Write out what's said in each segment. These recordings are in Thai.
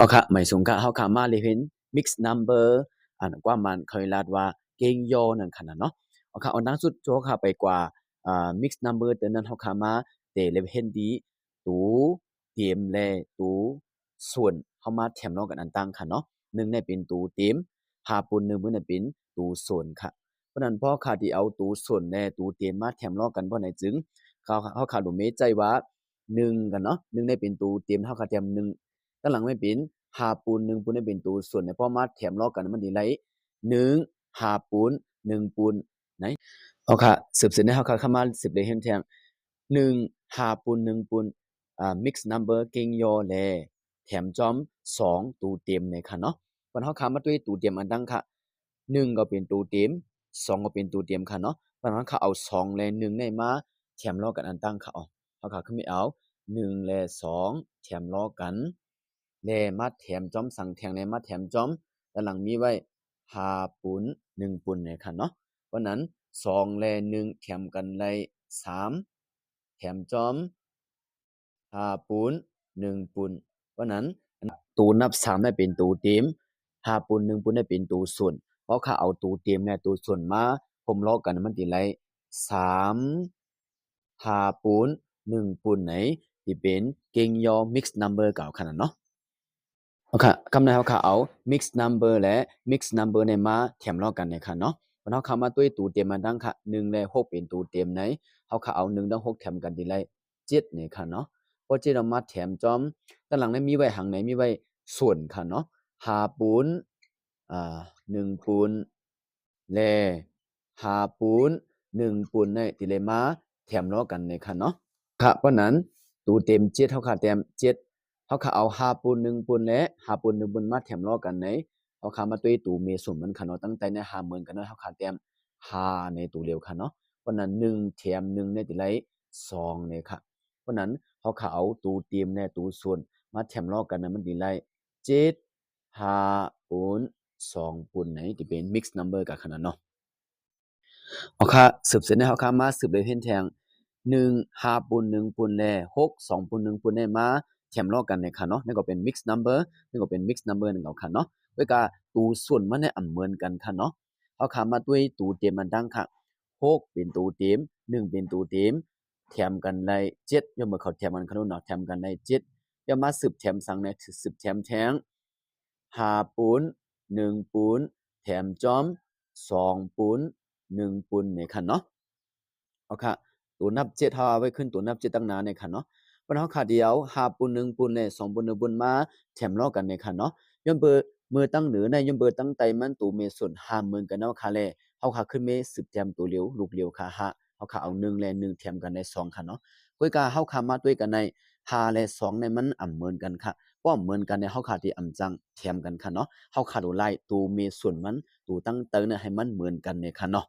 โอเคไม่สงกะเขาขามาเลยเห็น mix number อันกว่ามันเคยลาดว่าเก่งโยนั่นขนาดเนาะโอเคเอานักสุดโจค่ะไปกว่าmix number เดี๋ยวนั้นเขาขามาเตะเลยเห็นดีตูเตรียมแลตูส่วนเขามาแถมนอกกันอันตั้งค่ะเนาะหนึ่งในเป็นตูเตรียมหาปุ่นหนึ่งเมื่อในเป็นตูส่วนค่ะเพราะนั้นพ่อขาที่เอาตูส่วนแน่ตูเตรียมมาแถมนอกกันเพราะไหนจึงเขาขาดูเมใจว่าหนึ่งกันเนาะหนึ่งในเป็นตูเตรียมเขาขาเตรียมหนึ่ง ด้านหลังไม่เป็นหาปูนหนึ่งปูนได้เป็นตัวส่วนในพ่อมาแถมล้อกันมันดีไรหนึ่งหาปูนหนึ่งปูนไหนเอาค่ะสืบเสร็จในเขาค่ะเข้ามาสิบเลยเห็นแทงหนึ่งหาปูนหนึ่งปูนmix number เก่งยอแลแถมจอมสองตัวเต็มในค่ะเนาะวันเขาคำมาด้วยตัวเต็มอันดังค่ะหนึ่งก็เป็นตัวเต็มสองก็เป็นตัวเต็มค่ะเนาะวันนั้นเขาเอาสองและหนึ่งในมาแถมล้อกันอันตั้งค่ะอ๋อเขาค่ะเขาไม่เอาหนึ่งและสองแถมล้อกันแลมาแถมจอมสั่งแทงแลมาแถมจอมด้านหลังมีไว้หาปุนหนึ่งปุนเนี่ยค่ะเนาะเพราะนั้นสองและหนึ่งแถมกันเลยสามแถมจอมหาปุนหนึ่งปุนเพราะนั้นตูนับสามได้เป็นตูเต็มหาปุนหนึ่งปุนได้เป็นตูส่วนเพราะข้าเอาตูเต็มและตูส่วนมาผมล้อกันมันติไรสามหาปุนหนึ่งปุนไหนที่เป็นเก่งยอ mix number เก่าขนาดเนาะ โอเคคำนั้นเขาเอา mix number และ mix number ในมาแถมล้อกันในค่ะเนาะเพราะเขาเข้ามาด้วยตัวเต็มมาดังค่ะหนึ่งและหกเป็นตัวเต็มไหนเขาเอาหนึ่งและหกแถมกันดีไรเจ็ดเนี่ยค่ะเนาะพอเจ็ดเรามาแถมจอมด้านหลังนั้นมีไว้หางไหนมีไว้ส่วนค่ะเนาะหาปูนหนึ่งปูนและหาปูนหนึ่งปูนในติเลมาแถมล้อกันในค่ะเนาะค่ะเพราะนั้นตัวเต็มเจ็ดเขาเต็มเจ็ด เขาเอาหาปูนหนึ่งปูนและหาปูนหนึ่งปูนมาแถมล้อกันในเขามาตัวตูเมสุ่มมันค่ะเนาะตั้งแต่ในหาเหมือนกันเนาะเขาเต็มหาในตูเร็วค่ะเนาะเพราะนั้นหนึ่งแถมหนึ่งในติไรสองเนี่ยค่ะเพราะนั้นเขาเอาตูเตรียมในตูส่วนมาแถมล้อกันนะมันติไรเจ็ดหาปูนสองปูนไหนที่เป็น mix number กับขนาดเนาะเอาค่ะสืบเสร็จในเขามาสืบเลยเห็นแทงหนึ่งหาปูนหนึ่งปูนแลหกสองปูนหนึ่งปูนได้มาแถมล้อกันในค่ะเนาะนี่ก็เป็น mix number นี่ก็เป็น mix number หนึ่งเอาค่ะเนาะด้วยการตูส่วนมันในอันเหมือนกันค่ะเนาะเขามาด้วยตูเต็มมันดังค่ะหกเป็นตูเต็มหนึ่งเป็นตูเต็มแถมกันในเจ็ดย่อมเมื่อเขาแถมกันขนาดเนาะแถมกันในเจ็ดย่อมมาสืบแถมสั่งในสืบแถมแทงหาปูนหนึ่งปูนแถมจอมสองปูนหนึ่งปูนในค่ะเนาะเอาค่ะตัวนับเจ็ดเขาเอาไว้ขึ้นตัวนับเจ็ดตั้งนานในค่ะเนาะปัญหาขาเดียวหาปูนหนึ่งปูนในสองปูนหนึ่งปูนมาแถมล้อกันในค่ะเนาะย่อมเบอร์มือตั้งเหนือในย่อมเบอร์ตั้งไตมันตัวเมส่วนหาหมื่นกันเนาะค่ะเลยเขาขาขึ้นเมสืบแถมตัวเลี้ยวลูกเลี้ยวค่ะหาเขาขาเอาหนึ่งและหนึ่งแถมกันในสองค่ะเนาะก้อยกาเขาขามาด้วยกันในหาและสองในมันอ่ำเหมือนกันค่ะป้อมเหมือนกันในเขาขาที่อ่ำจังแถมกันค่ะเนาะเขาขาดูไล่ตัวเมส่วนมันตัวตั้งเตอเนี่ยให้มันเหมือนกันในค่ะเนาะ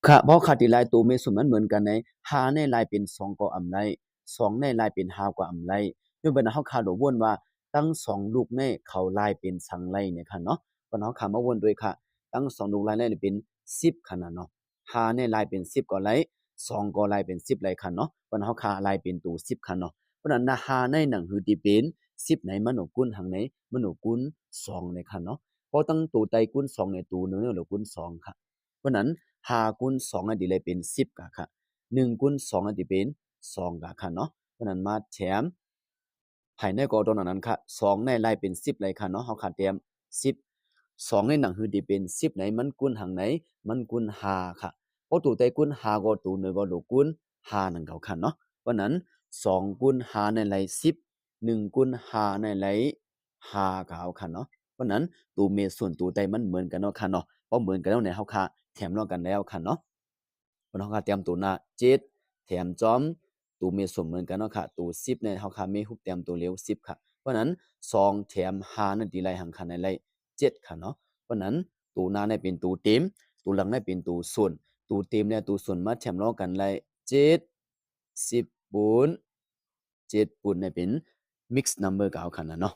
ค่ะเพราะขาดที่ลายตัวเมสุมันเหมือนกันในหาในลายเป็นสองก็อำไรสองในลายเป็นหากว่าอำไรยกเป็นเฮาคาดวนว่าตั้งสองลูกในเขาลายเป็นสังไรเนี่ยค่ะเนาะปนเฮาคามาวนด้วยค่ะตั้งสองลูกลายในเป็น10ค่ะนะเนาะหาในลายเป็น10ก็ไรสองก็ลายเป็น10ไรค่ะเนาะปนเฮาคาลายเป็นตัว10ค่ะเนาะเพราะนั้นนะหาในหนังหือที่เป็น10ไหนมโนกุลหังไหนมโนกุล2ในค่ะเนาะเพราะตั้งตัวไตกุล2ในตัวนึงเนี่ยกุล2ค่ะเพราะนั้น5คูณ2อันดีเลยเป็น10กะค่ะ1คูณ2อันดีเป็น2กะค่ะเนาะเพราะนั้นมาแถมภายในก็ตรงนั้นค่ะ2ในลายเป็น10เลยค่ะเนาะเฮาขาดเตรียม10 2ในหนังหือดีเป็น10ไหนมันกุลหังไหนมันกุล5ค่ะเพราะตัวใดกุล5ก็ตัวนึงก็โลกุล5นั่นเขาค่ะเนาะเพราะนั้น2คูณ5ในลาย10 1คูณ5ในลาย5ก็เอาค่ะเนาะเพราะนั้นตัวเมตรส่วนตัวใดมันเหมือนกันเนาะค่ะเนาะพอเหมือนกันแล้วเนี่ยเฮาค่ะแถมล้อกันแล้วค่ะเนาะเพราะเฮาค่ะเตรียมตัวหน้า7แถมจอมตัวเมตรส่วนเหมือนกันเนาะค่ะตัว10เนี่ยเฮาค่ะมีฮุบเตรียมตัวเร็ว10ค่ะเพราะนั้น2แถม5นั่นดีไลหังค่ะในไล7ค่ะเนาะเพราะนั้นตัวหน้าเนี่ยเป็นตัวเต็มตัวหลังเนี่ยเป็นตัวส่วนตัวเต็มเนี่ยตัวส่วนมาแถมล้อกันไล7 10ปูน7ปูนเนี่ยเป็น mix number ก็เอาค่ะนะเนาะ